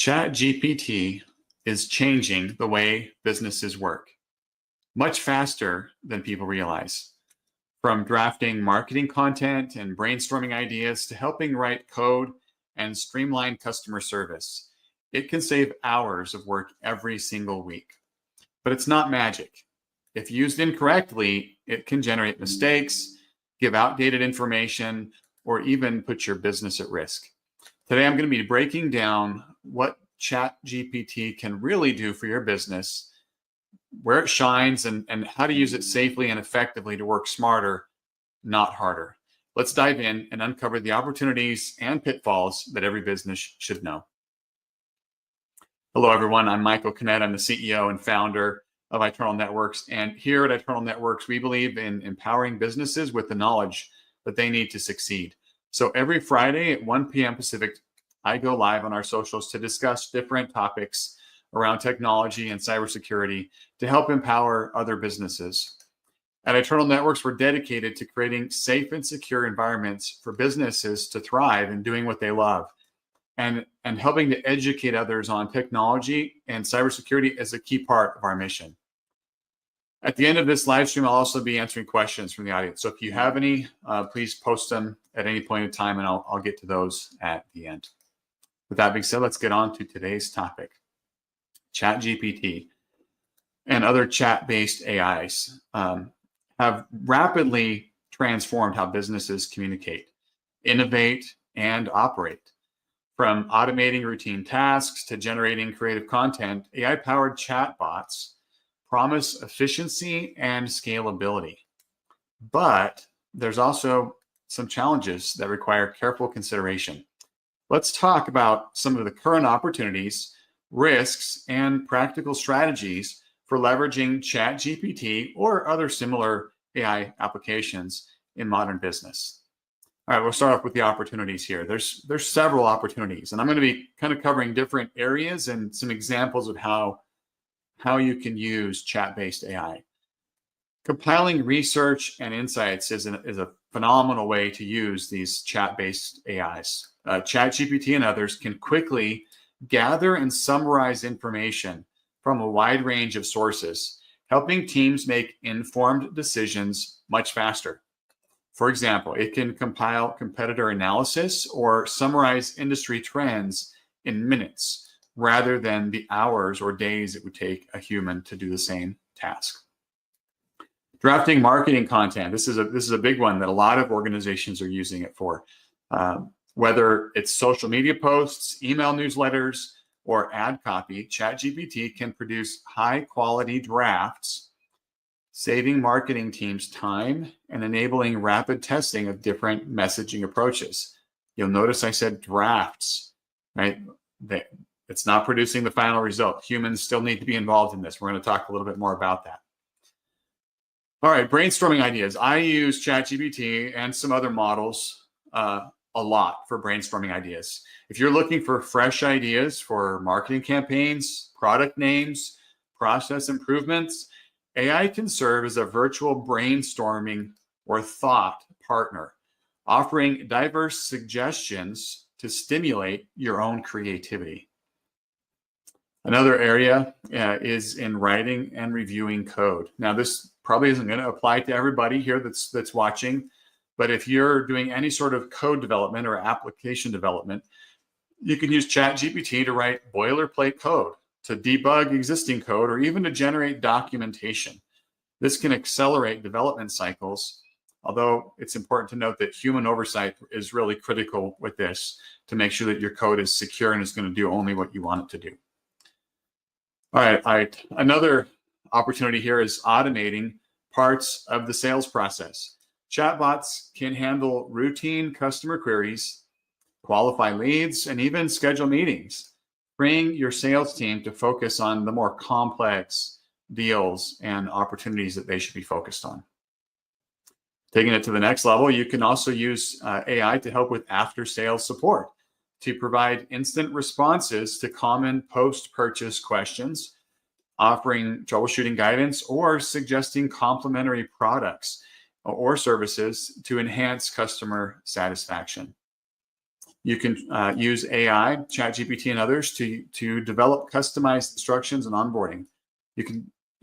ChatGPT is changing the way businesses work much faster than people realize. From drafting marketing content and brainstorming ideas to helping write code and streamline customer service, it can save hours of work every single week. But it's not magic. If used incorrectly, it can generate mistakes, give outdated information, or even put your business at risk. Today, I'm going to be breaking down what ChatGPT can really do for your business, where it shines, and how to use it safely and effectively to work smarter, not harder. Let's dive in and uncover the opportunities and pitfalls that every business should know. Hello, everyone. I'm Michael Kinnett. I'm the CEO and founder of Eternal Networks. And here at Eternal Networks, we believe in empowering businesses with the knowledge that they need to succeed. So every Friday at 1 p.m. Pacific, I go live on our socials to discuss different topics around technology and cybersecurity to help empower other businesses. At Eternal Networks, we're dedicated to creating safe and secure environments for businesses to thrive in doing what they love. And helping to educate others on technology and cybersecurity is a key part of our mission. At the end of this live stream, I'll also be answering questions from the audience. So if you have any, please post them at any point in time, and I'll get to those at the end. With that being said, let's get on to today's topic. ChatGPT and other chat-based AIs have rapidly transformed how businesses communicate, innovate, and operate. From automating routine tasks to generating creative content, AI-powered chatbots promise efficiency and scalability. But there's also some challenges that require careful consideration. Let's talk about some of the current opportunities, risks, and practical strategies for leveraging ChatGPT or other similar AI applications in modern business. All right, we'll start off with the opportunities here. There's several opportunities, and I'm going to be kind of covering different areas and some examples of how you can use chat-based AI. Compiling research and insights is a phenomenal way to use these chat-based AIs. ChatGPT and others can quickly gather and summarize information from a wide range of sources, helping teams make informed decisions much faster. For example, it can compile competitor analysis or summarize industry trends in minutes rather than the hours or days it would take a human to do the same task. Drafting marketing content. This is a big one that a lot of organizations are using it for. Whether it's social media posts, email newsletters, or ad copy, ChatGPT can produce high-quality drafts, saving marketing teams time and enabling rapid testing of different messaging approaches. You'll notice I said drafts, right? It's not producing the final result. Humans still need to be involved in this. We're going to talk a little bit more about that. All right, brainstorming ideas. I use ChatGPT and some other models a lot for brainstorming ideas. If you're looking for fresh ideas for marketing campaigns, product names, process improvements, AI can serve as a virtual brainstorming or thought partner, offering diverse suggestions to stimulate your own creativity. Another area is in writing and reviewing code. Now, this probably isn't going to apply to everybody here that's watching, but if you're doing any sort of code development or application development, you can use ChatGPT to write boilerplate code, to debug existing code, or even to generate documentation. This can accelerate development cycles, although it's important to note that human oversight is really critical with this to make sure that your code is secure and is going to do only what you want it to do. All right. Another opportunity here is automating parts of the sales process. Chatbots can handle routine customer queries, qualify leads, and even schedule meetings, freeing your sales team to focus on the more complex deals and opportunities that they should be focused on. Taking it to the next level, you can also use AI to help with after-sales support, to provide instant responses to common post-purchase questions, offering troubleshooting guidance, or suggesting complementary products or services to enhance customer satisfaction. You can use AI, ChatGPT, and others to develop customized instructions and onboarding. You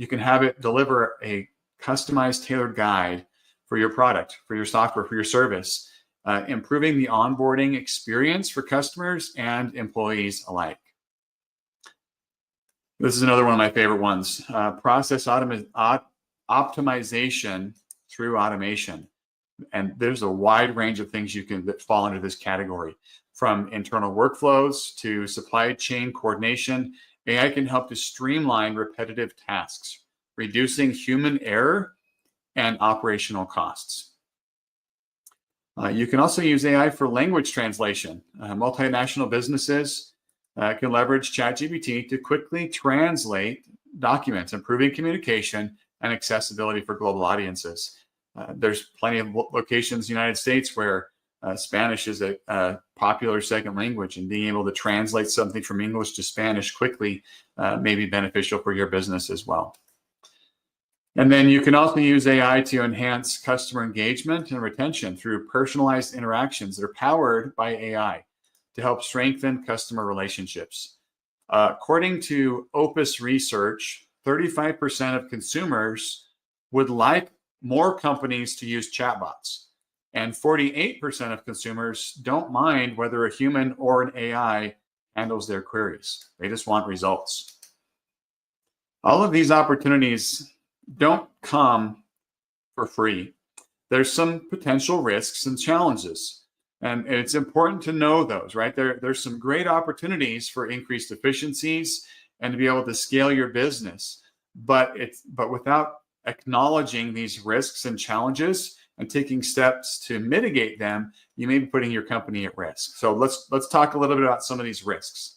can have it deliver a customized, tailored guide for your product, for your software, for your service, improving the onboarding experience for customers and employees alike. This is another one of my favorite ones, process optimization through automation. And there's a wide range of things that fall into this category, from internal workflows to supply chain coordination. AI can help to streamline repetitive tasks, reducing human error and operational costs. You can also use AI for language translation. Multinational businesses can leverage ChatGPT to quickly translate documents, improving communication and accessibility for global audiences. There's plenty of locations in the United States where Spanish is a popular second language, and being able to translate something from English to Spanish quickly may be beneficial for your business as well. And then you can also use AI to enhance customer engagement and retention through personalized interactions that are powered by AI to help strengthen customer relationships. According to Opus Research, 35% of consumers would like more companies to use chatbots, and 48% of consumers don't mind whether a human or an AI handles their queries. They just want results. All of these opportunities don't come for free. There's some potential risks and challenges, and it's important to know those, right? There's some great opportunities for increased efficiencies and to be able to scale your business, but without acknowledging these risks and challenges and taking steps to mitigate them, you may be putting your company at risk. So let's talk a little bit about some of these risks.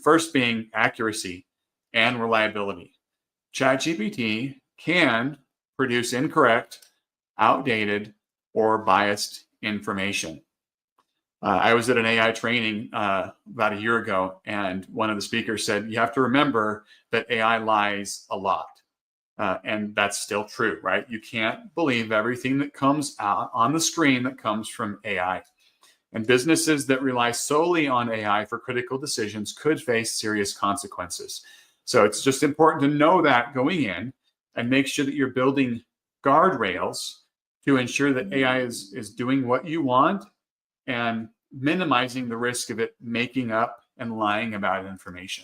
First being accuracy and reliability. ChatGPT can produce incorrect, outdated, or biased information. I was at an AI training about a year ago, and one of the speakers said, you have to remember that AI lies a lot. And that's still true, right? You can't believe everything that comes out on the screen that comes from AI. And businesses that rely solely on AI for critical decisions could face serious consequences. So it's just important to know that going in, and make sure that you're building guardrails to ensure that AI is doing what you want and minimizing the risk of it making up and lying about information.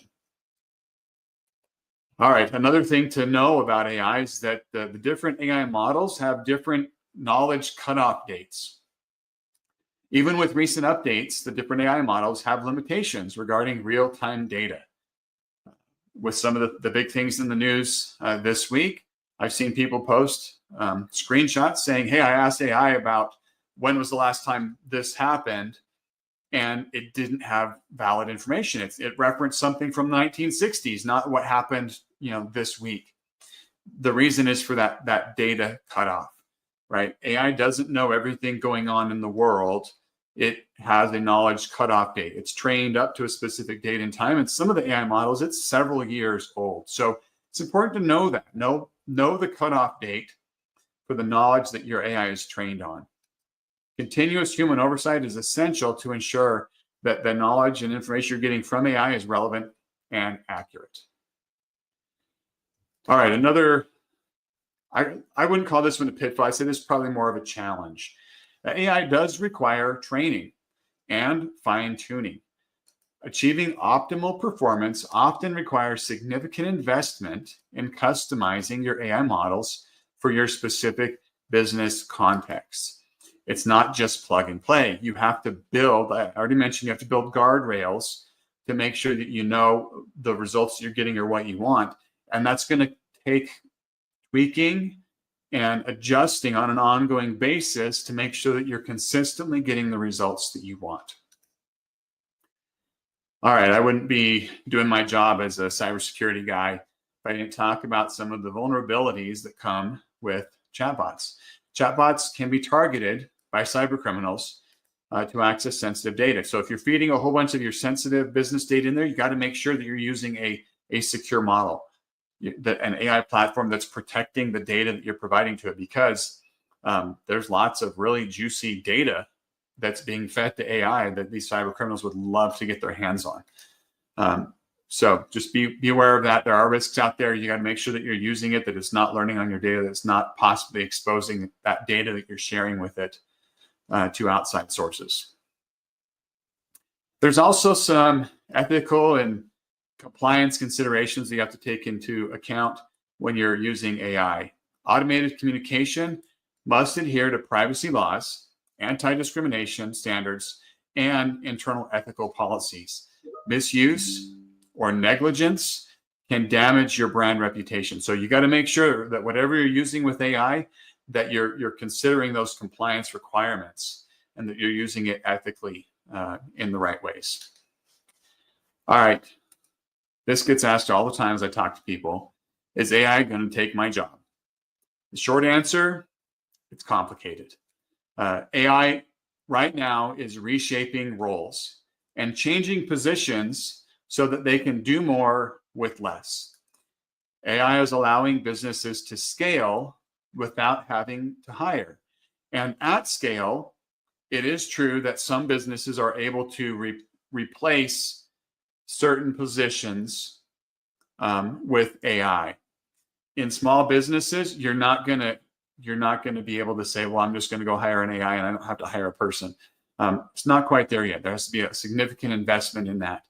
All right, another thing to know about AI is that the different AI models have different knowledge cutoff dates. Even with recent updates, the different AI models have limitations regarding real-time data. With some of the big things in the news this week, I've seen people post screenshots saying, hey, I asked AI about when was the last time this happened, and it didn't have valid information. It referenced something from the 1960s, not what happened, this week. The reason is for that data cutoff, right? AI doesn't know everything going on in the world. It has a knowledge cutoff date. It's trained up to a specific date and time. And some of the AI models, it's several years old. So it's important to know that. Know the cutoff date for the knowledge that your AI is trained on. Continuous human oversight is essential to ensure that the knowledge and information you're getting from AI is relevant and accurate. All right, I wouldn't call this one a pitfall. I say this is probably more of a challenge. AI does require training and fine-tuning. Achieving optimal performance often requires significant investment in customizing your AI models for your specific business context. It's not just plug and play. You have to build, I already mentioned, you have to build guardrails to make sure that you know the results you're getting are what you want. And that's going to take tweaking and adjusting on an ongoing basis to make sure that you're consistently getting the results that you want. All right, I wouldn't be doing my job as a cybersecurity guy if I didn't talk about some of the vulnerabilities that come with chatbots. Chatbots can be targeted by cybercriminals to access sensitive data. So if you're feeding a whole bunch of your sensitive business data in there, you got to make sure that you're using a secure model, an AI platform that's protecting the data that you're providing to it, because there's lots of really juicy data that's being fed to AI that these cyber criminals would love to get their hands on. So just be aware of that. There are risks out there. You got to make sure that you're using it, that it's not learning on your data, that it's not possibly exposing that data that you're sharing with it to outside sources. There's also some ethical and compliance considerations that you have to take into account when you're using AI. Automated communication must adhere to privacy laws, anti-discrimination standards, and internal ethical policies. Misuse or negligence can damage your brand reputation. So you got to make sure that whatever you're using with AI, that you're considering those compliance requirements and that you're using it ethically in the right ways. All right. This gets asked all the time as I talk to people. Is AI going to take my job? The short answer, it's complicated. AI right now is reshaping roles and changing positions so that they can do more with less. AI is allowing businesses to scale without having to hire. And at scale, it is true that some businesses are able to replace certain positions with AI. In small businesses, you're not going to be able to say, well, I'm just going to go hire an AI and I don't have to hire a person. It's not quite there yet. There has to be a significant investment in that.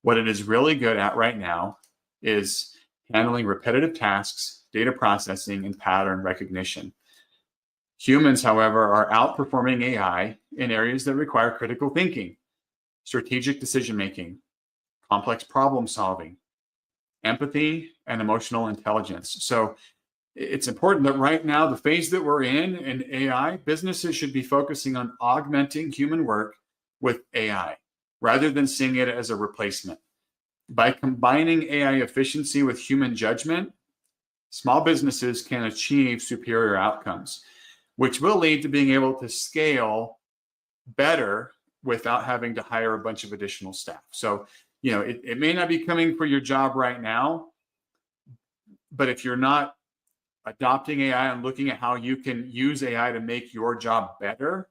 What it is really good at right now is handling repetitive tasks, data processing, and pattern recognition. Humans, however, are outperforming AI in areas that require critical thinking, strategic decision-making, complex problem solving, empathy, and emotional intelligence. So it's important that right now, the phase that we're in AI, businesses should be focusing on augmenting human work with AI rather than seeing it as a replacement. By combining AI efficiency with human judgment, small businesses can achieve superior outcomes, which will lead to being able to scale better without having to hire a bunch of additional staff. So, it may not be coming for your job right now, but if you're not adopting AI and looking at how you can use AI to make your job better,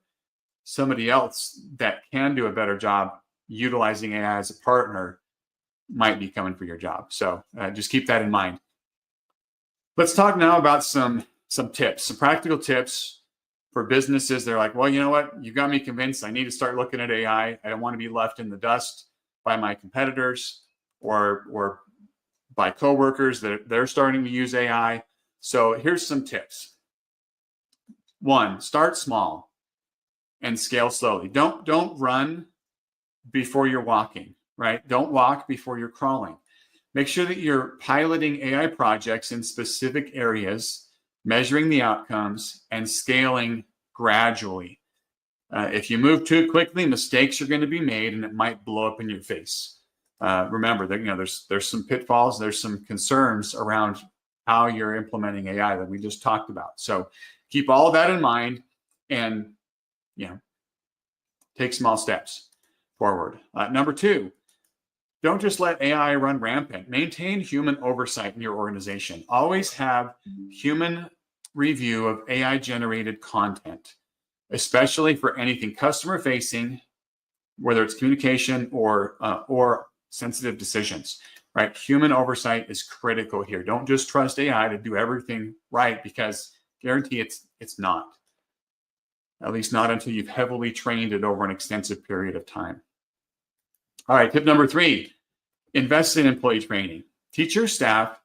somebody else that can do a better job utilizing AI as a partner might be coming for your job. So just keep that in mind. Let's talk now about some tips, some practical tips for businesses. They're like, well, you know what? You got me convinced. I need to start looking at AI. I don't want to be left in the dust by my competitors or by coworkers that they're starting to use AI. So here's some tips. 1, start small and scale slowly. Don't run before you're walking, right? Don't walk before you're crawling. Make sure that you're piloting AI projects in specific areas, measuring the outcomes, and scaling gradually. If you move too quickly, mistakes are going to be made and it might blow up in your face. Remember that there's some pitfalls, there's some concerns around how you're implementing AI that we just talked about. So keep all that in mind and take small steps forward. Number 2, don't just let AI run rampant. Maintain human oversight in your organization. Always have human review of AI-generated content, especially for anything customer-facing, whether it's communication or sensitive decisions, right? Human oversight is critical here. Don't just trust AI to do everything right, because guarantee it's not. At least not until you've heavily trained it over an extensive period of time. All right, tip number 3, invest in employee training. Teach your staff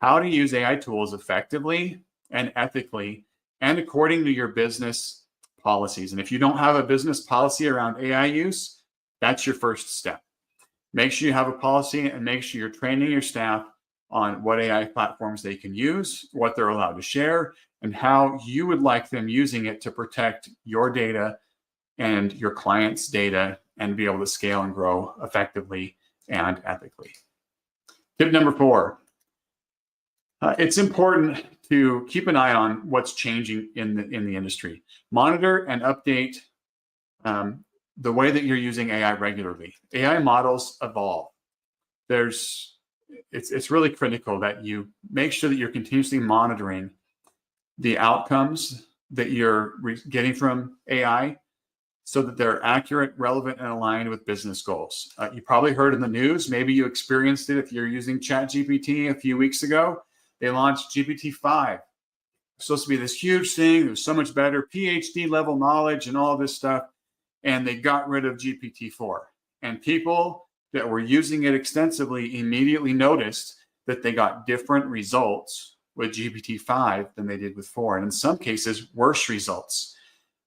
how to use AI tools effectively and ethically and according to your business policies. And if you don't have a business policy around AI use, that's your first step. Make sure you have a policy and make sure you're training your staff on what AI platforms they can use, what they're allowed to share, and how you would like them using it to protect your data and your clients' data and be able to scale and grow effectively and ethically. Tip number 4, it's important to keep an eye on what's changing in the industry. Monitor and update the way that you're using AI regularly. AI models evolve. It's really critical that you make sure that you're continuously monitoring the outcomes that you're getting from AI, so that they're accurate, relevant, and aligned with business goals. You probably heard in the news, maybe you experienced it if you're using ChatGPT a few weeks ago. They launched GPT-5. It's supposed to be this huge thing. It was so much better, PhD level knowledge and all this stuff. And they got rid of GPT-4. And people that were using it extensively immediately noticed that they got different results with GPT-5 than they did with 4. And in some cases, worse results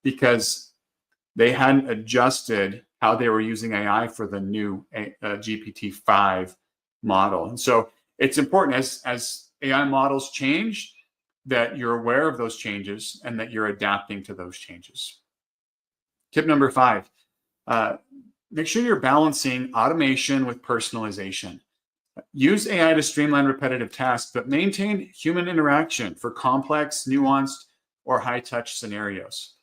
because they hadn't adjusted how they were using AI for the new GPT-5 model. And so it's important as AI models change that you're aware of those changes and that you're adapting to those changes. Tip number 5, make sure you're balancing automation with personalization. Use AI to streamline repetitive tasks, but maintain human interaction for complex, nuanced, or high-touch scenarios.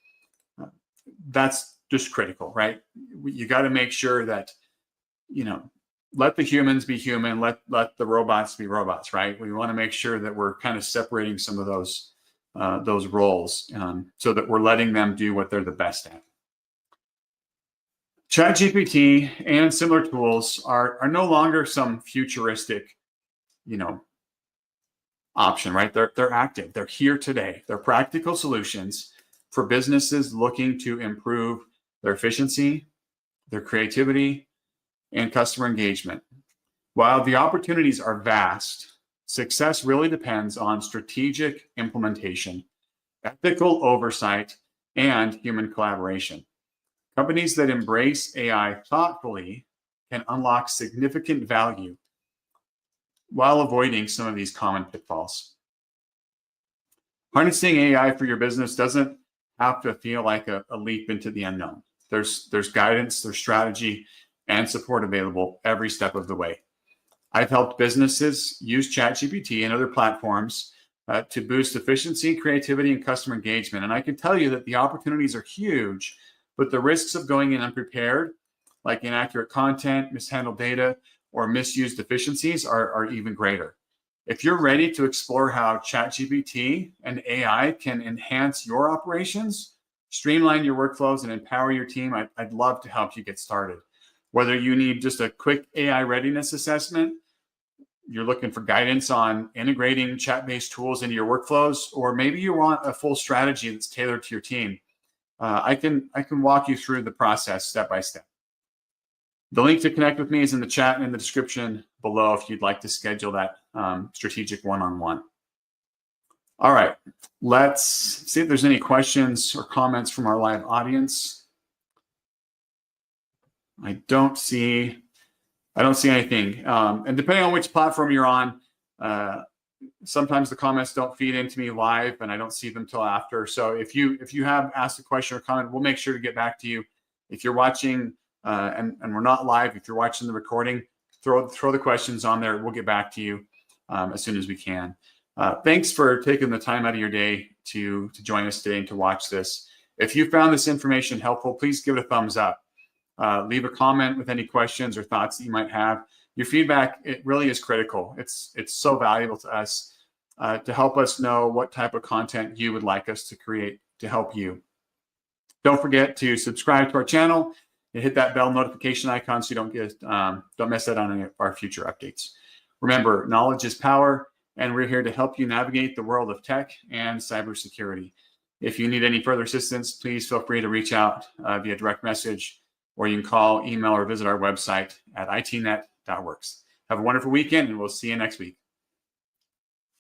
That's just critical, right? You got to make sure that, let the humans be human, let the robots be robots, right? We want to make sure that we're kind of separating some of those roles so that we're letting them do what they're the best at. ChatGPT and similar tools are no longer some futuristic, option, right? They're active. They're here today. They're practical solutions for businesses looking to improve their efficiency, their creativity, and customer engagement. While the opportunities are vast, success really depends on strategic implementation, ethical oversight, and human collaboration. Companies that embrace AI thoughtfully can unlock significant value while avoiding some of these common pitfalls. Harnessing AI for your business doesn't have to feel like a leap into the unknown. There's guidance, there's strategy, and support available every step of the way. I've helped businesses use ChatGPT and other platforms to boost efficiency, creativity, and customer engagement. And I can tell you that the opportunities are huge, but the risks of going in unprepared, like inaccurate content, mishandled data, or misused efficiencies are even greater. If you're ready to explore how ChatGPT and AI can enhance your operations, streamline your workflows, and empower your team, I'd love to help you get started. Whether you need just a quick AI readiness assessment, you're looking for guidance on integrating chat-based tools into your workflows, or maybe you want a full strategy that's tailored to your team, I can walk you through the process step by step. The link to connect with me is in the chat and in the description below if you'd like to schedule that strategic one-on-one. All right, let's see if there's any questions or comments from our live audience. I don't see anything. And depending on which platform you're on, sometimes the comments don't feed into me live and I don't see them till after. So if you have asked a question or comment, we'll make sure to get back to you. If you're watching and we're not live, if you're watching the recording, throw the questions on there. We'll get back to you as soon as we can. Thanks for taking the time out of your day to join us today and to watch this. If you found this information helpful, please give it a thumbs up. Leave a comment with any questions or thoughts that you might have. Your feedback, it really is critical. It's so valuable to us to help us know what type of content you would like us to create to help you. Don't forget to subscribe to our channel and hit that bell notification icon so you don't miss out on any of our future updates. Remember, knowledge is power, and we're here to help you navigate the world of tech and cybersecurity. If you need any further assistance, please feel free to reach out via direct message, or you can call, email, or visit our website at itnet.works. Have a wonderful weekend, and we'll see you next week.